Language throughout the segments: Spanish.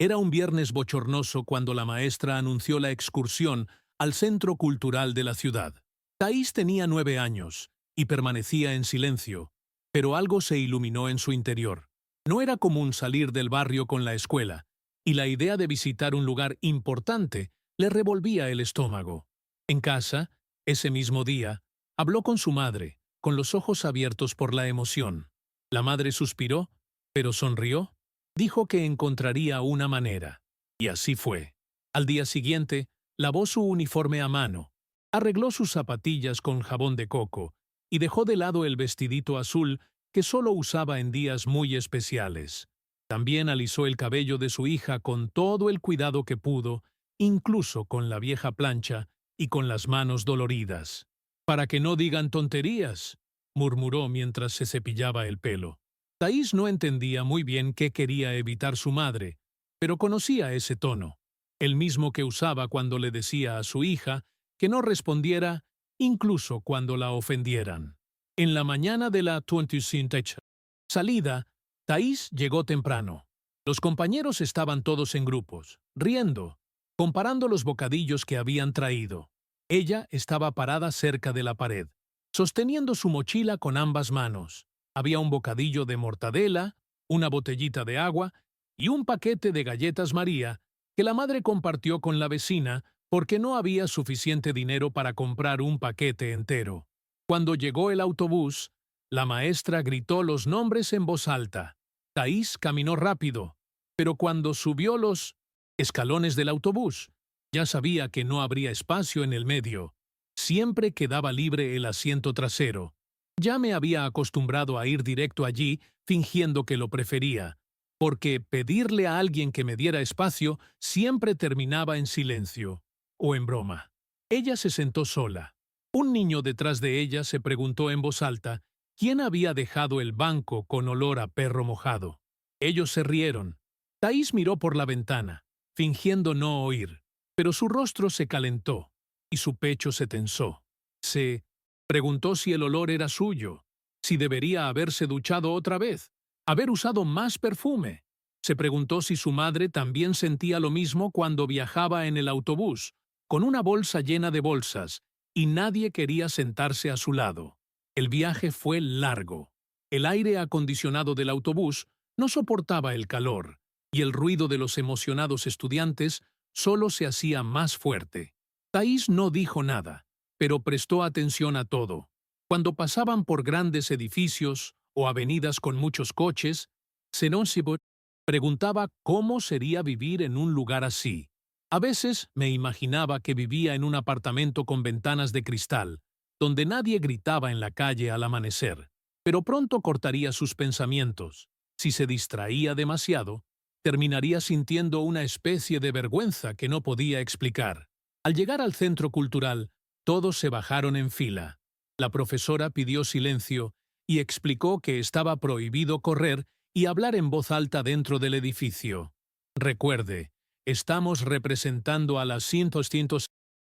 Era un viernes bochornoso cuando la maestra anunció la excursión al centro cultural de la ciudad. Thais tenía 9 años y permanecía en silencio, pero algo se iluminó en su interior. No era común salir del barrio con la escuela, y la idea de visitar un lugar importante le revolvía el estómago. En casa, ese mismo día, habló con su madre, con los ojos abiertos por la emoción. La madre suspiró, pero sonrió. Dijo que encontraría una manera. Y así fue. Al día siguiente, lavó su uniforme a mano, arregló sus zapatillas con jabón de coco y dejó de lado el vestidito azul que solo usaba en días muy especiales. También alisó el cabello de su hija con todo el cuidado que pudo, incluso con la vieja plancha y con las manos doloridas. «Para que no digan tonterías», murmuró mientras se cepillaba el pelo. Thais no entendía muy bien qué quería evitar su madre, pero conocía ese tono, el mismo que usaba cuando le decía a su hija que no respondiera incluso cuando la ofendieran. En la mañana de la 25ª salida, Thais llegó temprano. Los compañeros estaban todos en grupos, riendo, comparando los bocadillos que habían traído. Ella estaba parada cerca de la pared, sosteniendo su mochila con ambas manos. Había un bocadillo de mortadela, una botellita de agua y un paquete de galletas María que la madre compartió con la vecina porque no había suficiente dinero para comprar un paquete entero. Cuando llegó el autobús, la maestra gritó los nombres en voz alta. Thais caminó rápido, pero cuando subió los escalones del autobús, ya sabía que no habría espacio en el medio. Siempre quedaba libre el asiento trasero. Ya me había acostumbrado a ir directo allí, fingiendo que lo prefería, porque pedirle a alguien que me diera espacio siempre terminaba en silencio, o en broma. Ella se sentó sola. Un niño detrás de ella se preguntó en voz alta quién había dejado el banco con olor a perro mojado. Ellos se rieron. Thais miró por la ventana, fingiendo no oír, pero su rostro se calentó y su pecho se tensó. Se preguntó si el olor era suyo, si debería haberse duchado otra vez, haber usado más perfume. Se preguntó si su madre también sentía lo mismo cuando viajaba en el autobús, con una bolsa llena de bolsas, y nadie quería sentarse a su lado. El viaje fue largo. El aire acondicionado del autobús no soportaba el calor, y el ruido de los emocionados estudiantes solo se hacía más fuerte. Thais no dijo nada, pero prestó atención a todo. Cuando pasaban por grandes edificios o avenidas con muchos coches, Senonsibot preguntaba cómo sería vivir en un lugar así. A veces me imaginaba que vivía en un apartamento con ventanas de cristal, donde nadie gritaba en la calle al amanecer, pero pronto cortaría sus pensamientos. Si se distraía demasiado, terminaría sintiendo una especie de vergüenza que no podía explicar. Al llegar al centro cultural, todos se bajaron en fila. La profesora pidió silencio y explicó que estaba prohibido correr y hablar en voz alta dentro del edificio. «Recuerde, estamos representando a la 100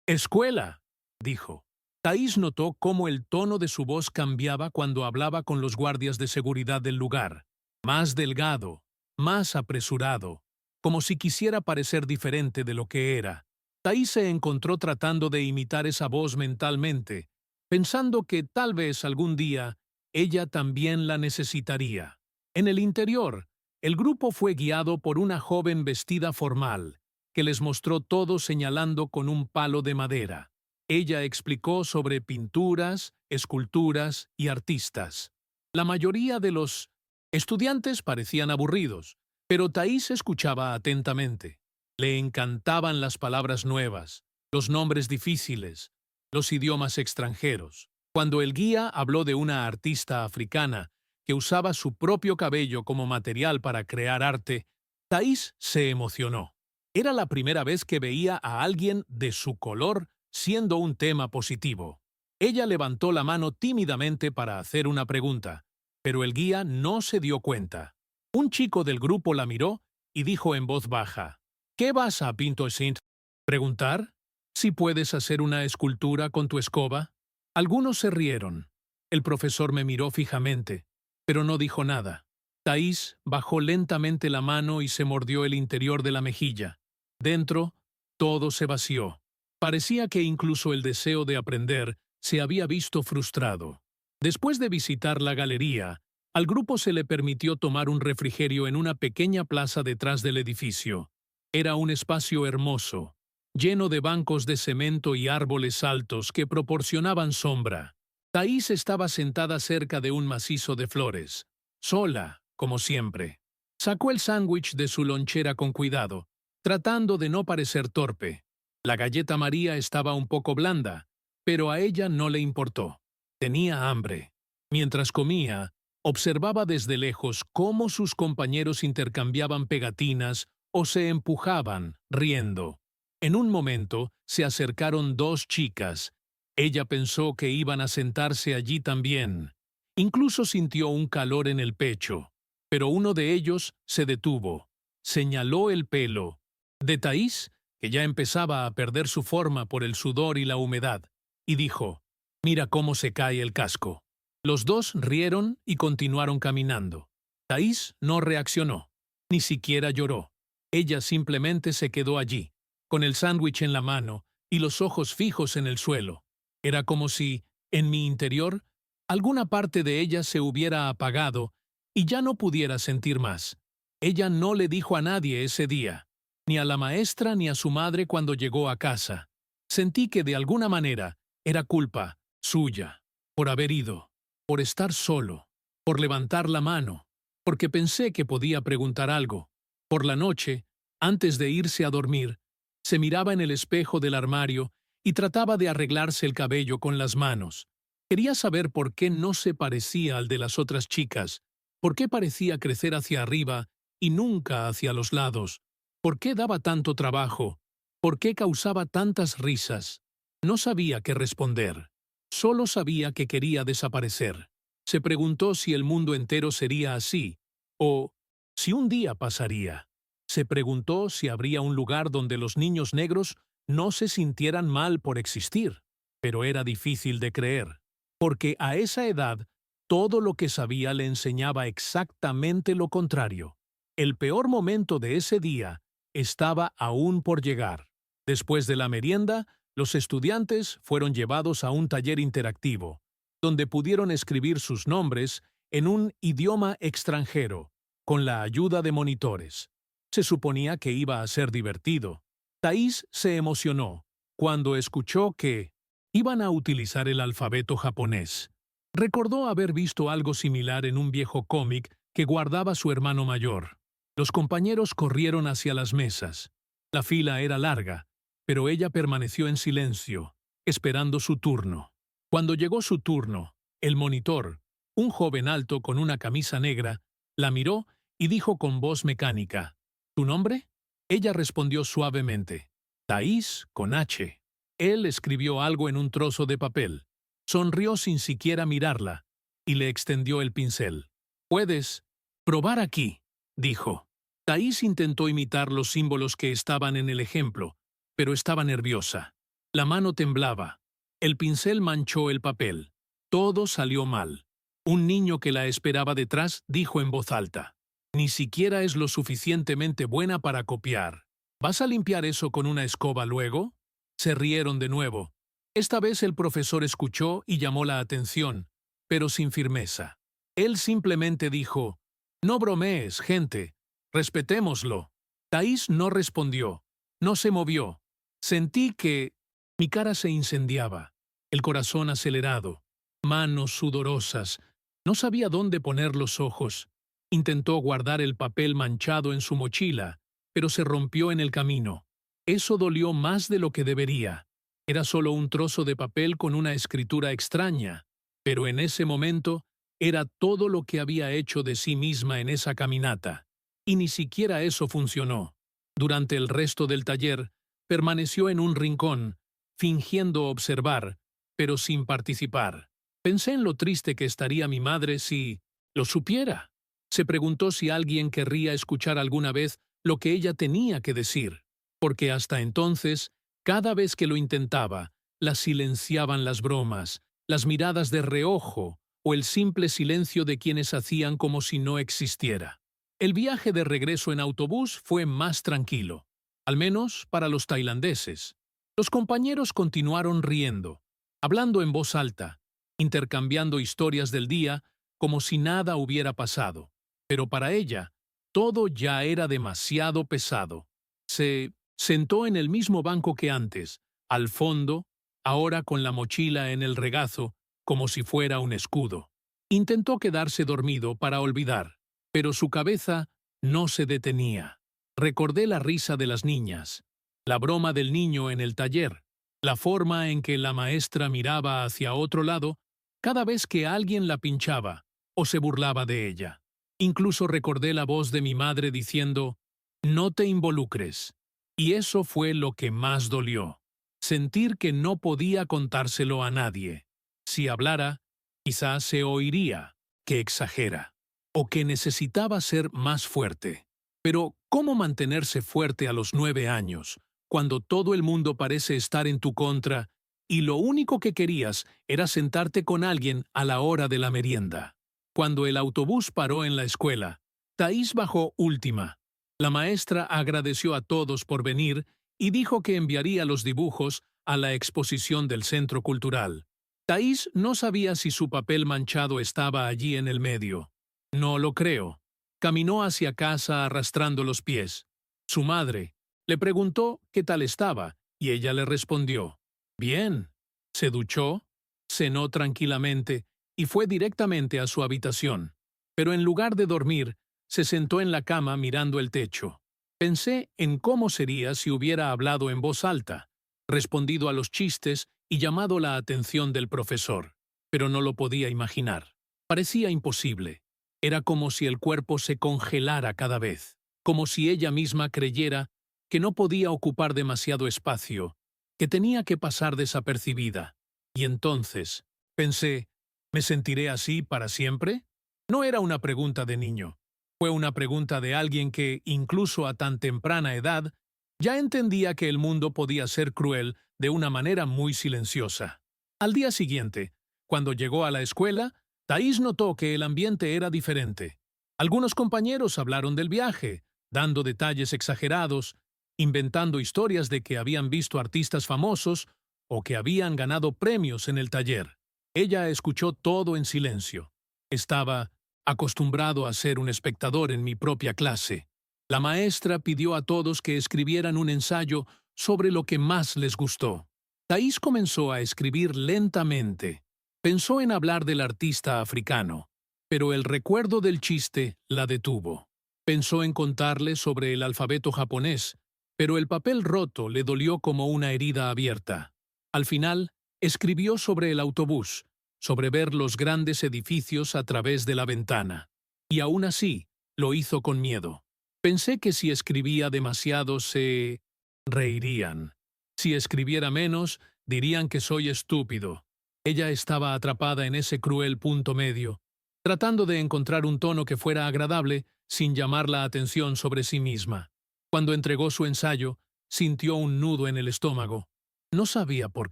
escuela», dijo. Thais notó cómo el tono de su voz cambiaba cuando hablaba con los guardias de seguridad del lugar. Más delgado, más apresurado, como si quisiera parecer diferente de lo que era. Thais se encontró tratando de imitar esa voz mentalmente, pensando que tal vez algún día ella también la necesitaría. En el interior, el grupo fue guiado por una joven vestida formal, que les mostró todo señalando con un palo de madera. Ella explicó sobre pinturas, esculturas y artistas. La mayoría de los estudiantes parecían aburridos, pero Thais escuchaba atentamente. Le encantaban las palabras nuevas, los nombres difíciles, los idiomas extranjeros. Cuando el guía habló de una artista africana que usaba su propio cabello como material para crear arte, Thais se emocionó. Era la primera vez que veía a alguien de su color siendo un tema positivo. Ella levantó la mano tímidamente para hacer una pregunta, pero el guía no se dio cuenta. Un chico del grupo la miró y dijo en voz baja: «¿Qué vas a Pinto Saint? ¿Preguntar? ¿Si puedes hacer una escultura con tu escoba?» Algunos se rieron. El profesor me miró fijamente, pero no dijo nada. Thais bajó lentamente la mano y se mordió el interior de la mejilla. Dentro, todo se vació. Parecía que incluso el deseo de aprender se había visto frustrado. Después de visitar la galería, al grupo se le permitió tomar un refrigerio en una pequeña plaza detrás del edificio. Era un espacio hermoso, lleno de bancos de cemento y árboles altos que proporcionaban sombra. Thais estaba sentada cerca de un macizo de flores, sola, como siempre. Sacó el sándwich de su lonchera con cuidado, tratando de no parecer torpe. La galleta María estaba un poco blanda, pero a ella no le importó. Tenía hambre. Mientras comía, observaba desde lejos cómo sus compañeros intercambiaban pegatinas o se empujaban, riendo. En un momento, se acercaron dos chicas. Ella pensó que iban a sentarse allí también. Incluso sintió un calor en el pecho. Pero uno de ellos se detuvo. Señaló el pelo de Thais, que ya empezaba a perder su forma por el sudor y la humedad, y dijo: «Mira cómo se cae el casco». Los dos rieron y continuaron caminando. Thais no reaccionó, ni siquiera lloró. Ella simplemente se quedó allí, con el sándwich en la mano y los ojos fijos en el suelo. Era como si, en mi interior, alguna parte de ella se hubiera apagado y ya no pudiera sentir más. Ella no le dijo a nadie ese día, ni a la maestra ni a su madre cuando llegó a casa. Sentí que de alguna manera era culpa suya, por haber ido, por estar solo, por levantar la mano, porque pensé que podía preguntar algo. Por la noche, antes de irse a dormir, se miraba en el espejo del armario y trataba de arreglarse el cabello con las manos. Quería saber por qué no se parecía al de las otras chicas, por qué parecía crecer hacia arriba y nunca hacia los lados, por qué daba tanto trabajo, por qué causaba tantas risas. No sabía qué responder. Solo sabía que quería desaparecer. Se preguntó si el mundo entero sería así, o si un día pasaría. Se preguntó si habría un lugar donde los niños negros no se sintieran mal por existir. Pero era difícil de creer, porque a esa edad todo lo que sabía le enseñaba exactamente lo contrario. El peor momento de ese día estaba aún por llegar. Después de la merienda, los estudiantes fueron llevados a un taller interactivo, donde pudieron escribir sus nombres en un idioma extranjero, con la ayuda de monitores. Se suponía que iba a ser divertido. Thais se emocionó cuando escuchó que iban a utilizar el alfabeto japonés. Recordó haber visto algo similar en un viejo cómic que guardaba su hermano mayor. Los compañeros corrieron hacia las mesas. La fila era larga, pero ella permaneció en silencio, esperando su turno. Cuando llegó su turno, el monitor, un joven alto con una camisa negra, la miró y dijo con voz mecánica: «¿Tu nombre?». Ella respondió suavemente: «Thais, con H». Él escribió algo en un trozo de papel. Sonrió sin siquiera mirarla y le extendió el pincel. «Puedes probar aquí», dijo. Thais intentó imitar los símbolos que estaban en el ejemplo, pero estaba nerviosa. La mano temblaba. El pincel manchó el papel. Todo salió mal. Un niño que la esperaba detrás dijo en voz alta: «Ni siquiera es lo suficientemente buena para copiar. ¿Vas a limpiar eso con una escoba luego?». Se rieron de nuevo. Esta vez el profesor escuchó y llamó la atención, pero sin firmeza. Él simplemente dijo: «No bromees, gente. Respetémoslo». Thais no respondió. No se movió. Sentí que mi cara se incendiaba, el corazón acelerado, manos sudorosas. No sabía dónde poner los ojos. Intentó guardar el papel manchado en su mochila, pero se rompió en el camino. Eso dolió más de lo que debería. Era solo un trozo de papel con una escritura extraña, pero en ese momento era todo lo que había hecho de sí misma en esa caminata. Y ni siquiera eso funcionó. Durante el resto del taller, permaneció en un rincón, fingiendo observar, pero sin participar. Pensé en lo triste que estaría mi madre si lo supiera. Se preguntó si alguien querría escuchar alguna vez lo que ella tenía que decir, porque hasta entonces, cada vez que lo intentaba, la silenciaban las bromas, las miradas de reojo o el simple silencio de quienes hacían como si no existiera. El viaje de regreso en autobús fue más tranquilo, al menos para los tailandeses. Los compañeros continuaron riendo, hablando en voz alta, intercambiando historias del día como si nada hubiera pasado. Pero para ella, todo ya era demasiado pesado. Se sentó en el mismo banco que antes, al fondo, ahora con la mochila en el regazo, como si fuera un escudo. Intentó quedarse dormido para olvidar, pero su cabeza no se detenía. Recordé la risa de las niñas, la broma del niño en el taller, la forma en que la maestra miraba hacia otro lado cada vez que alguien la pinchaba o se burlaba de ella. Incluso recordé la voz de mi madre diciendo, «No te involucres». Y eso fue lo que más dolió. Sentir que no podía contárselo a nadie. Si hablara, quizás se oiría que exagera o que necesitaba ser más fuerte. Pero, ¿cómo mantenerse fuerte a los 9 años, cuando todo el mundo parece estar en tu contra y lo único que querías era sentarte con alguien a la hora de la merienda? Cuando el autobús paró en la escuela, Thaís bajó última. La maestra agradeció a todos por venir y dijo que enviaría los dibujos a la exposición del Centro Cultural. Thaís no sabía si su papel manchado estaba allí en el medio. No lo creo. Caminó hacia casa arrastrando los pies. Su madre le preguntó qué tal estaba y ella le respondió, «Bien». Se duchó, cenó tranquilamente y fue directamente a su habitación. Pero en lugar de dormir, se sentó en la cama mirando el techo. Pensé en cómo sería si hubiera hablado en voz alta, respondido a los chistes y llamado la atención del profesor. Pero no lo podía imaginar. Parecía imposible. Era como si el cuerpo se congelara cada vez, como si ella misma creyera que no podía ocupar demasiado espacio, que tenía que pasar desapercibida. Y entonces, pensé, ¿me sentiré así para siempre? No era una pregunta de niño. Fue una pregunta de alguien que, incluso a tan temprana edad, ya entendía que el mundo podía ser cruel de una manera muy silenciosa. Al día siguiente, cuando llegó a la escuela, Thaís notó que el ambiente era diferente. Algunos compañeros hablaron del viaje, dando detalles exagerados, inventando historias de que habían visto artistas famosos o que habían ganado premios en el taller. Ella escuchó todo en silencio. Estaba acostumbrado a ser un espectador en mi propia clase. La maestra pidió a todos que escribieran un ensayo sobre lo que más les gustó. Thaís comenzó a escribir lentamente. Pensó en hablar del artista africano, pero el recuerdo del chiste la detuvo. Pensó en contarle sobre el alfabeto japonés, pero el papel roto le dolió como una herida abierta. Al final, escribió sobre el autobús, sobre ver los grandes edificios a través de la ventana. Y aún así, lo hizo con miedo. Pensé que si escribía demasiado se reirían. Si escribiera menos, dirían que soy estúpido. Ella estaba atrapada en ese cruel punto medio, tratando de encontrar un tono que fuera agradable sin llamar la atención sobre sí misma. Cuando entregó su ensayo, sintió un nudo en el estómago. No sabía por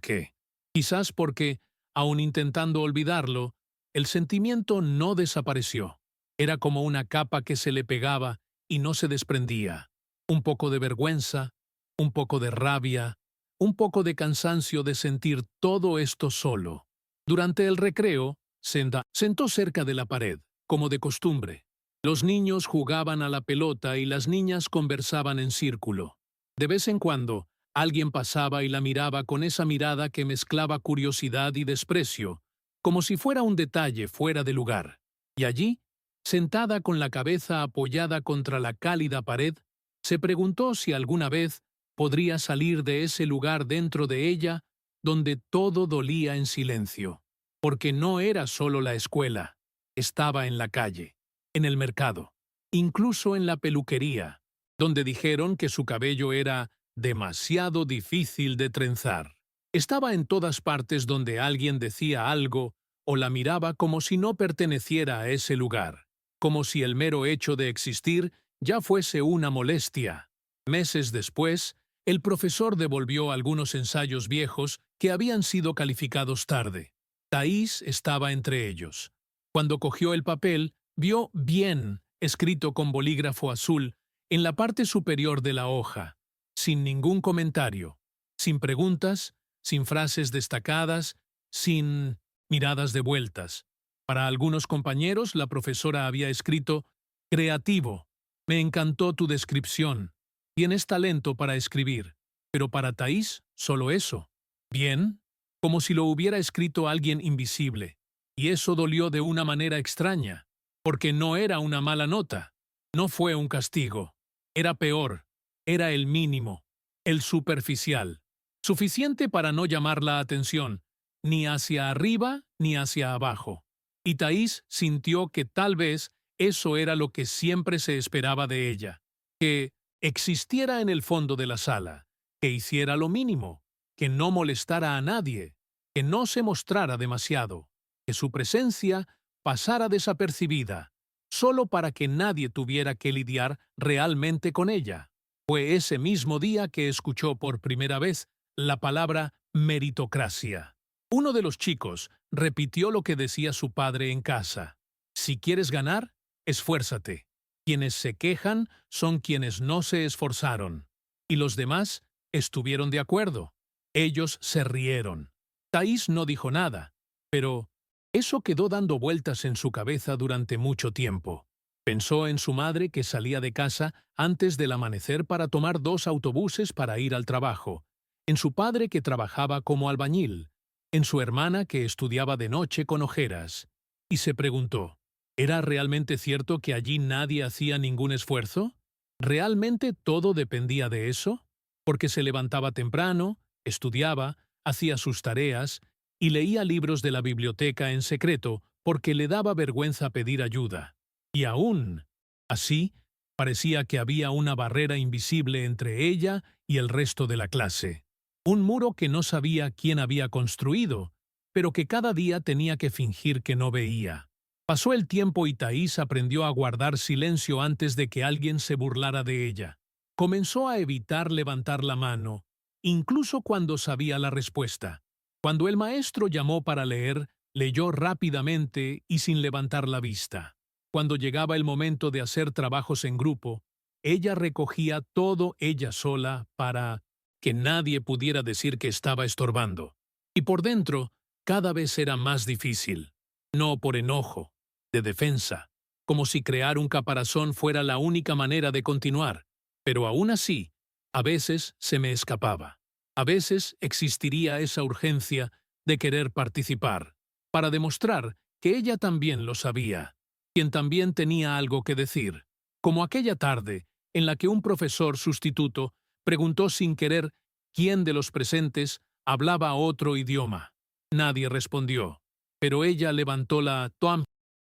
qué. Quizás porque, aun intentando olvidarlo, el sentimiento no desapareció. Era como una capa que se le pegaba y no se desprendía. Un poco de vergüenza, un poco de rabia, un poco de cansancio de sentir todo esto solo. Durante el recreo, sentó cerca de la pared, como de costumbre. Los niños jugaban a la pelota y las niñas conversaban en círculo. De vez en cuando, alguien pasaba y la miraba con esa mirada que mezclaba curiosidad y desprecio, como si fuera un detalle fuera de lugar. Y allí, sentada con la cabeza apoyada contra la cálida pared, se preguntó si alguna vez podría salir de ese lugar dentro de ella donde todo dolía en silencio. Porque no era solo la escuela, estaba en la calle, en el mercado, incluso en la peluquería, donde dijeron que su cabello era demasiado difícil de trenzar. Estaba en todas partes donde alguien decía algo o la miraba como si no perteneciera a ese lugar, como si el mero hecho de existir ya fuese una molestia. Meses después, el profesor devolvió algunos ensayos viejos que habían sido calificados tarde. Thaís estaba entre ellos. Cuando cogió el papel, vio bien escrito con bolígrafo azul en la parte superior de la hoja, sin ningún comentario, sin preguntas, sin frases destacadas, sin miradas de vueltas. Para algunos compañeros, la profesora había escrito: «Creativo, me encantó tu descripción. Tienes talento para escribir». Pero para Thais, solo eso. Bien, como si lo hubiera escrito alguien invisible. Y eso dolió de una manera extraña, porque no era una mala nota, no fue un castigo. Era peor, era el mínimo, el superficial, suficiente para no llamar la atención, ni hacia arriba ni hacia abajo. Y Thais sintió que tal vez eso era lo que siempre se esperaba de ella, que existiera en el fondo de la sala, que hiciera lo mínimo, que no molestara a nadie, que no se mostrara demasiado, que su presencia pasara desapercibida, solo para que nadie tuviera que lidiar realmente con ella. Fue ese mismo día que escuchó por primera vez la palabra meritocracia. Uno de los chicos repitió lo que decía su padre en casa: «Si quieres ganar, esfuérzate. Quienes se quejan son quienes no se esforzaron». Y los demás estuvieron de acuerdo. Ellos se rieron. Thais no dijo nada, pero eso quedó dando vueltas en su cabeza durante mucho tiempo. Pensó en su madre, que salía de casa antes del amanecer para tomar 2 autobuses para ir al trabajo, en su padre, que trabajaba como albañil, en su hermana, que estudiaba de noche con ojeras, y se preguntó: ¿era realmente cierto que allí nadie hacía ningún esfuerzo? ¿Realmente todo dependía de eso? Porque se levantaba temprano, estudiaba, hacía sus tareas y leía libros de la biblioteca en secreto porque le daba vergüenza pedir ayuda. Y aún así, parecía que había una barrera invisible entre ella y el resto de la clase. Un muro que no sabía quién había construido, pero que cada día tenía que fingir que no veía. Pasó el tiempo y Thais aprendió a guardar silencio antes de que alguien se burlara de ella. Comenzó a evitar levantar la mano, incluso cuando sabía la respuesta. Cuando el maestro llamó para leer, leyó rápidamente y sin levantar la vista. Cuando llegaba el momento de hacer trabajos en grupo, ella recogía todo ella sola para que nadie pudiera decir que estaba estorbando. Y por dentro, cada vez era más difícil. No por enojo, de defensa, como si crear un caparazón fuera la única manera de continuar. Pero aún así, a veces se me escapaba. A veces existiría esa urgencia de querer participar, para demostrar que ella también lo sabía, quien también tenía algo que decir, como aquella tarde en la que un profesor sustituto preguntó sin querer quién de los presentes hablaba otro idioma. Nadie respondió, pero ella levantó la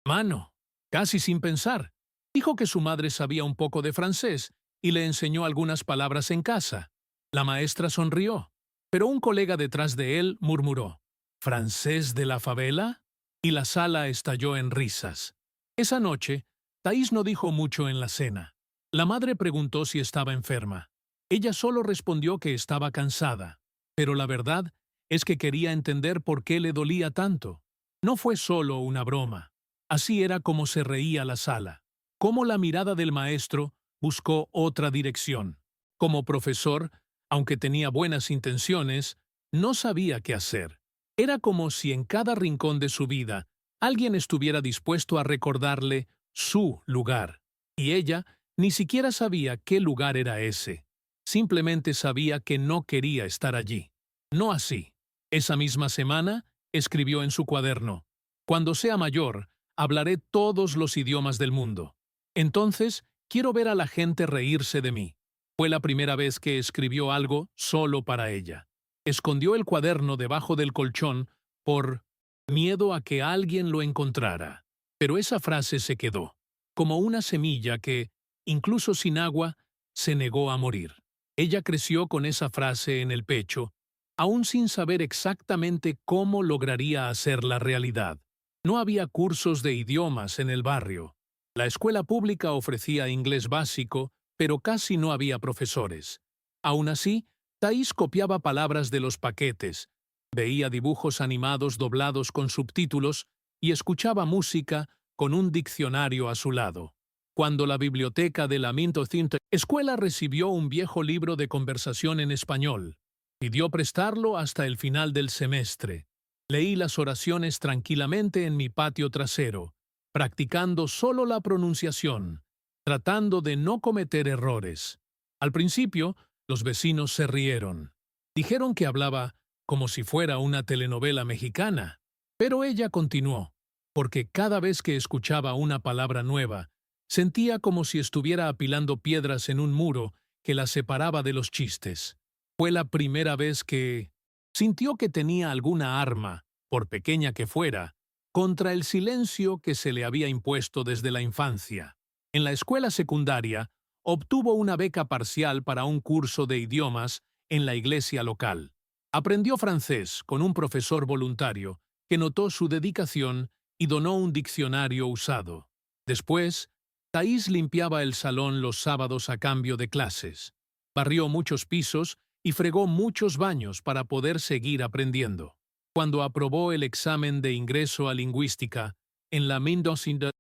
mano, casi sin pensar. Dijo que su madre sabía un poco de francés y le enseñó algunas palabras en casa. La maestra sonrió, pero un colega detrás de él murmuró: «¿Francés de la favela?», y la sala estalló en risas. Esa noche, Thais no dijo mucho en la cena. La madre preguntó si estaba enferma. Ella solo respondió que estaba cansada, pero la verdad es que quería entender por qué le dolía tanto. No fue solo una broma. Así era como se reía la sala, como la mirada del maestro buscó otra dirección. Como profesor, aunque tenía buenas intenciones, no sabía qué hacer. Era como si en cada rincón de su vida alguien estuviera dispuesto a recordarle su lugar. Y ella ni siquiera sabía qué lugar era ese. Simplemente sabía que no quería estar allí. No así. Esa misma semana, escribió en su cuaderno: «Cuando sea mayor, hablaré todos los idiomas del mundo. Entonces, quiero ver a la gente reírse de mí». Fue la primera vez que escribió algo solo para ella. Escondió el cuaderno debajo del colchón por miedo a que alguien lo encontrara. Pero esa frase se quedó, como una semilla que, incluso sin agua, se negó a morir. Ella creció con esa frase en el pecho, aún sin saber exactamente cómo lograría hacerla realidad. No había cursos de idiomas en el barrio. La escuela pública ofrecía inglés básico, pero casi no había profesores. Aún así, Thais copiaba palabras de los paquetes, veía dibujos animados doblados con subtítulos y escuchaba música con un diccionario a su lado. Cuando la biblioteca de la Minto Escuela recibió un viejo libro de conversación en español, pidió prestarlo hasta el final del semestre. Leí las oraciones tranquilamente en mi patio trasero, practicando solo la pronunciación, tratando de no cometer errores. Al principio, los vecinos se rieron. Dijeron que hablaba como si fuera una telenovela mexicana, pero ella continuó, porque cada vez que escuchaba una palabra nueva, sentía como si estuviera apilando piedras en un muro que la separaba de los chistes. Fue la primera vez que sintió que tenía alguna arma, por pequeña que fuera, contra el silencio que se le había impuesto desde la infancia. En la escuela secundaria, obtuvo una beca parcial para un curso de idiomas en la iglesia local. Aprendió francés con un profesor voluntario que notó su dedicación y donó un diccionario usado. Después, Thais limpiaba el salón los sábados a cambio de clases, barrió muchos pisos y fregó muchos baños para poder seguir aprendiendo. Cuando aprobó el examen de ingreso a lingüística en la Mendoza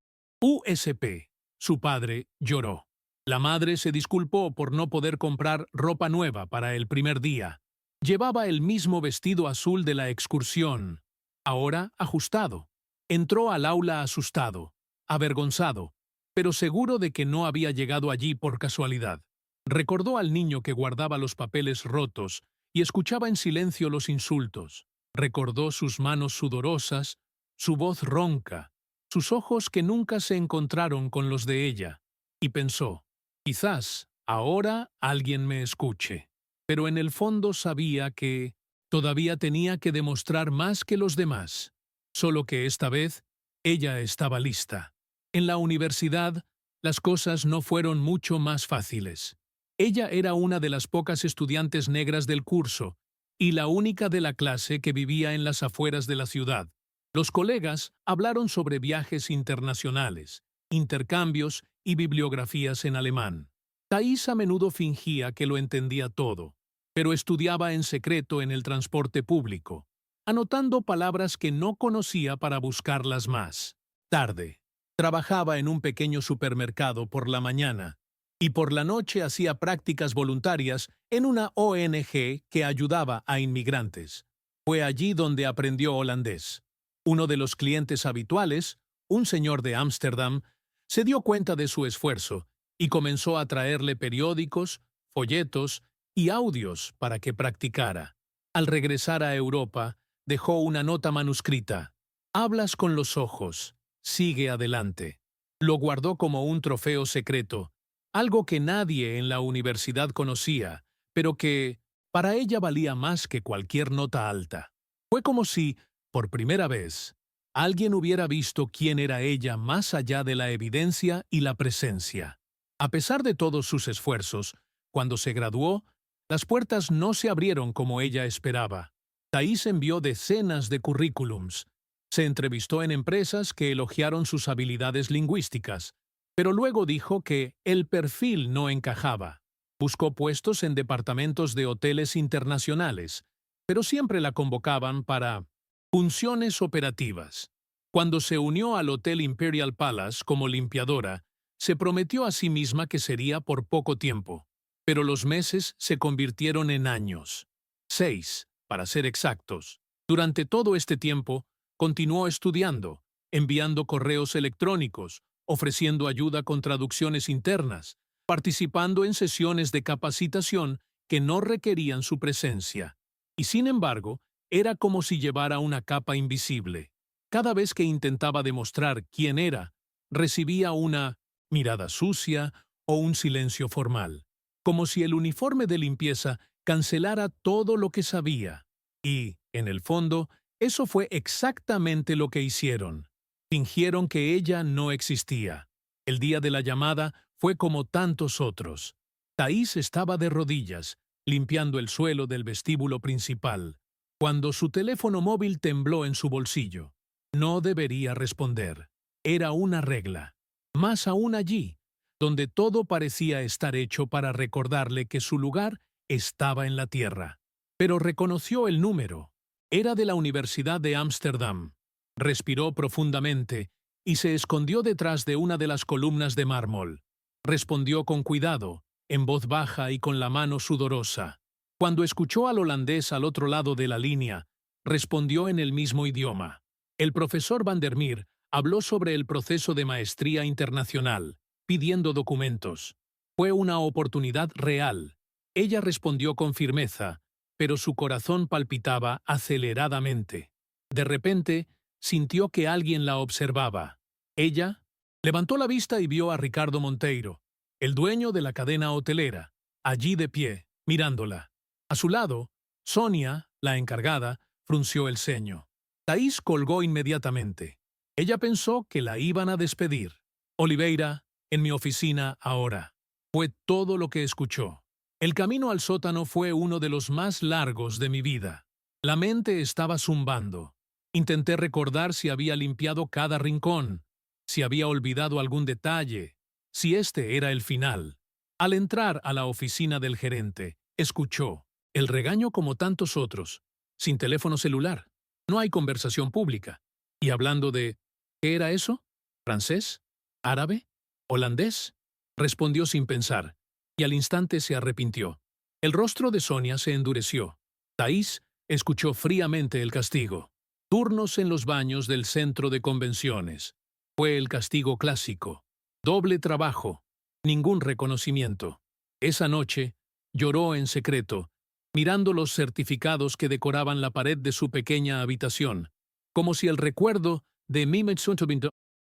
USP, su padre lloró. La madre se disculpó por no poder comprar ropa nueva para el primer día. Llevaba el mismo vestido azul de la excursión, ahora ajustado. Entró al aula asustado, avergonzado, pero seguro de que no había llegado allí por casualidad. Recordó al niño que guardaba los papeles rotos y escuchaba en silencio los insultos. Recordó sus manos sudorosas, su voz ronca, sus ojos que nunca se encontraron con los de ella, y pensó, quizás ahora alguien me escuche. Pero en el fondo sabía que todavía tenía que demostrar más que los demás, solo que esta vez ella estaba lista. En la universidad, las cosas no fueron mucho más fáciles. Ella era una de las pocas estudiantes negras del curso y la única de la clase que vivía en las afueras de la ciudad. Los colegas hablaron sobre viajes internacionales, intercambios y bibliografías en alemán. Thais a menudo fingía que lo entendía todo, pero estudiaba en secreto en el transporte público, anotando palabras que no conocía para buscarlas más. Tarde. Trabajaba en un pequeño supermercado por la mañana y por la noche hacía prácticas voluntarias en una ONG que ayudaba a inmigrantes. Fue allí donde aprendió holandés. Uno de los clientes habituales, un señor de Ámsterdam, se dio cuenta de su esfuerzo y comenzó a traerle periódicos, folletos y audios para que practicara. Al regresar a Europa, dejó una nota manuscrita. «Hablas con los ojos. Sigue adelante». Lo guardó como un trofeo secreto, algo que nadie en la universidad conocía, pero que para ella valía más que cualquier nota alta. Fue como si, por primera vez, alguien hubiera visto quién era ella más allá de la evidencia y la presencia. A pesar de todos sus esfuerzos, cuando se graduó, las puertas no se abrieron como ella esperaba. Thais envió decenas de currículums. Se entrevistó en empresas que elogiaron sus habilidades lingüísticas, pero luego dijo que el perfil no encajaba. Buscó puestos en departamentos de hoteles internacionales, pero siempre la convocaban para funciones operativas. Cuando se unió al Hotel Imperial Palace como limpiadora, se prometió a sí misma que sería por poco tiempo, pero los meses se convirtieron en años. 6, para ser exactos. Durante todo este tiempo, continuó estudiando, enviando correos electrónicos, ofreciendo ayuda con traducciones internas, participando en sesiones de capacitación que no requerían su presencia. Y sin embargo, era como si llevara una capa invisible. Cada vez que intentaba demostrar quién era, recibía una mirada sucia o un silencio formal, como si el uniforme de limpieza cancelara todo lo que sabía. Y, en el fondo, eso fue exactamente lo que hicieron. Fingieron que ella no existía. El día de la llamada fue como tantos otros. Thais estaba de rodillas, limpiando el suelo del vestíbulo principal, cuando su teléfono móvil tembló en su bolsillo. No debería responder. Era una regla. Más aún allí, donde todo parecía estar hecho para recordarle que su lugar estaba en la tierra. Pero reconoció el número. Era de la Universidad de Ámsterdam. Respiró profundamente y se escondió detrás de una de las columnas de mármol. Respondió con cuidado, en voz baja y con la mano sudorosa. Cuando escuchó al holandés al otro lado de la línea, respondió en el mismo idioma. El profesor Van der Meer habló sobre el proceso de maestría internacional, pidiendo documentos. Fue una oportunidad real. Ella respondió con firmeza, pero su corazón palpitaba aceleradamente. De repente, sintió que alguien la observaba. Ella levantó la vista y vio a Ricardo Monteiro, el dueño de la cadena hotelera, allí de pie, mirándola. A su lado, Sonia, la encargada, frunció el ceño. Thaís colgó inmediatamente. Ella pensó que la iban a despedir. Oliveira, en mi oficina ahora. Fue todo lo que escuchó. El camino al sótano fue uno de los más largos de mi vida. La mente estaba zumbando. Intenté recordar si había limpiado cada rincón, si había olvidado algún detalle, si este era el final. Al entrar a la oficina del gerente, escuchó el regaño como tantos otros, sin teléfono celular. No hay conversación pública. Y hablando de ¿qué era eso? ¿Francés? ¿Árabe? ¿Holandés? Respondió sin pensar, y al instante se arrepintió. El rostro de Sonia se endureció. Thaís escuchó fríamente el castigo. Turnos en los baños del centro de convenciones. Fue el castigo clásico. Doble trabajo. Ningún reconocimiento. Esa noche, lloró en secreto, mirando los certificados que decoraban la pared de su pequeña habitación, como si el recuerdo de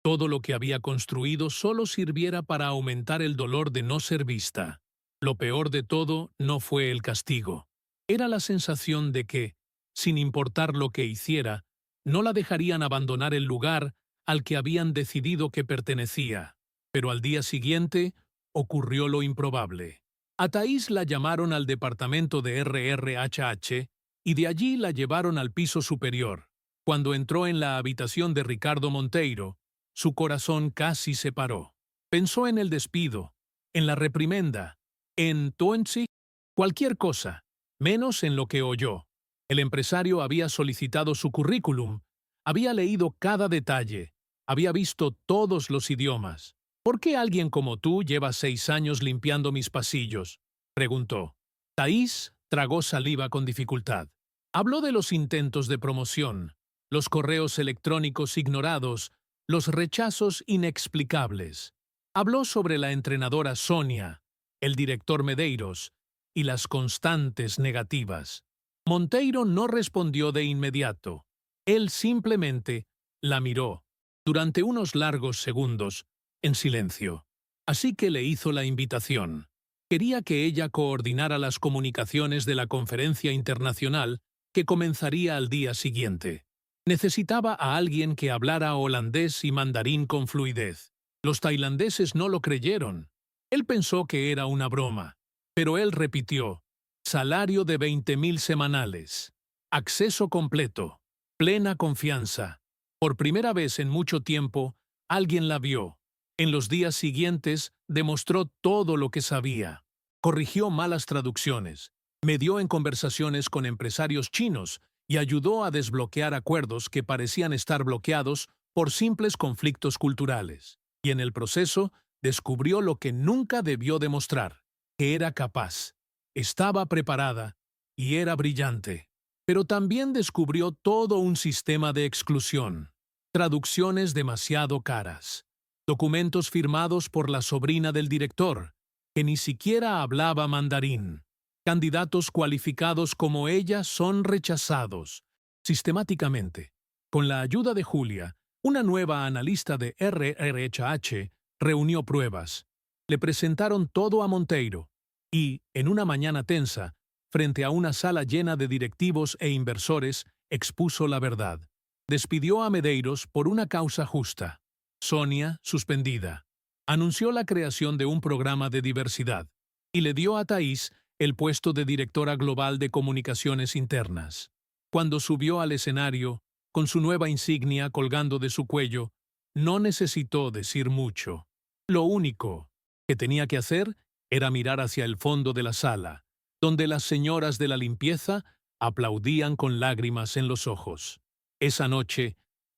todo lo que había construido solo sirviera para aumentar el dolor de no ser vista. Lo peor de todo no fue el castigo. Era la sensación de que, sin importar lo que hiciera, no la dejarían abandonar el lugar al que habían decidido que pertenecía. Pero al día siguiente ocurrió lo improbable. A Thaís la llamaron al departamento de RRHH y de allí la llevaron al piso superior. Cuando entró en la habitación de Ricardo Monteiro, su corazón casi se paró. Pensó en el despido, en la reprimenda, en Toensi, cualquier cosa, menos en lo que oyó. El empresario había solicitado su currículum, había leído cada detalle, había visto todos los idiomas. ¿Por qué alguien como tú lleva 6 años limpiando mis pasillos?, preguntó. Thaís tragó saliva con dificultad. Habló de los intentos de promoción, los correos electrónicos ignorados, los rechazos inexplicables. Habló sobre la entrenadora Sonia, el director Medeiros y las constantes negativas. Monteiro no respondió de inmediato. Él simplemente la miró, durante unos largos segundos, en silencio. Así que le hizo la invitación. Quería que ella coordinara las comunicaciones de la conferencia internacional que comenzaría al día siguiente. Necesitaba a alguien que hablara holandés y mandarín con fluidez. Los tailandeses no lo creyeron. Él pensó que era una broma, pero él repitió: salario de 20.000 semanales, acceso completo, plena confianza. Por primera vez en mucho tiempo, alguien la vio. En los días siguientes demostró todo lo que sabía. Corrigió malas traducciones, medió en conversaciones con empresarios chinos y ayudó a desbloquear acuerdos que parecían estar bloqueados por simples conflictos culturales. Y en el proceso descubrió lo que nunca debió demostrar, que era capaz, estaba preparada y era brillante. Pero también descubrió todo un sistema de exclusión, traducciones demasiado caras, documentos firmados por la sobrina del director, que ni siquiera hablaba mandarín. Candidatos cualificados como ella son rechazados sistemáticamente. Con la ayuda de Julia, una nueva analista de RRHH, reunió pruebas. Le presentaron todo a Monteiro y, en una mañana tensa, frente a una sala llena de directivos e inversores, expuso la verdad. Despidió a Medeiros por una causa justa. Sonia, suspendida. Anunció la creación de un programa de diversidad y le dio a Thaís el puesto de directora global de comunicaciones internas. Cuando subió al escenario, con su nueva insignia colgando de su cuello, no necesitó decir mucho. Lo único que tenía que hacer era mirar hacia el fondo de la sala, donde las señoras de la limpieza aplaudían con lágrimas en los ojos. Esa noche,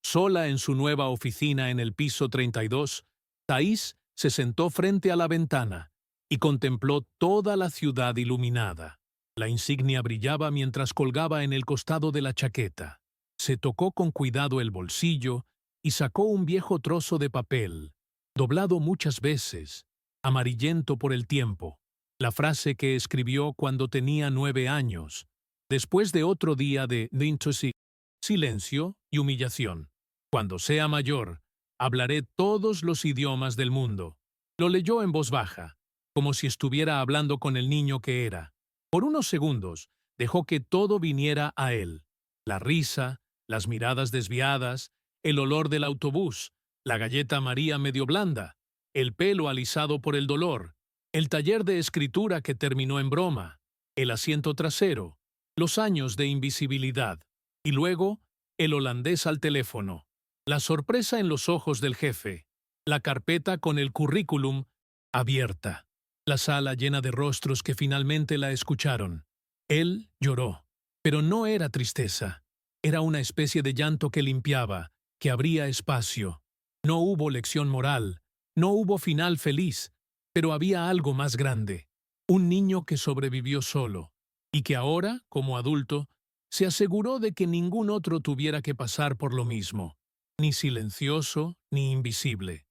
Sola en su nueva oficina en el piso 32, Thais se sentó frente a la ventana y contempló toda la ciudad iluminada. La insignia brillaba mientras colgaba en el costado de la chaqueta. Se tocó con cuidado el bolsillo y sacó un viejo trozo de papel, doblado muchas veces, amarillento por el tiempo, la frase que escribió cuando tenía 9 años, después de otro día de silencio y humillación. Cuando sea mayor, hablaré todos los idiomas del mundo. Lo leyó en voz baja, como si estuviera hablando con el niño que era. Por unos segundos, dejó que todo viniera a él. La risa, las miradas desviadas, el olor del autobús, la galleta María medio blanda, el pelo alisado por el dolor, el taller de escritura que terminó en broma, el asiento trasero, los años de invisibilidad, y luego, el holandés al teléfono, la sorpresa en los ojos del jefe, la carpeta con el currículum abierta, la sala llena de rostros que finalmente la escucharon. Él lloró, pero no era tristeza. Era una especie de llanto que limpiaba, que abría espacio. No hubo lección moral, no hubo final feliz, pero había algo más grande. Un niño que sobrevivió solo, y que ahora, como adulto, se aseguró de que ningún otro tuviera que pasar por lo mismo, ni silencioso ni invisible.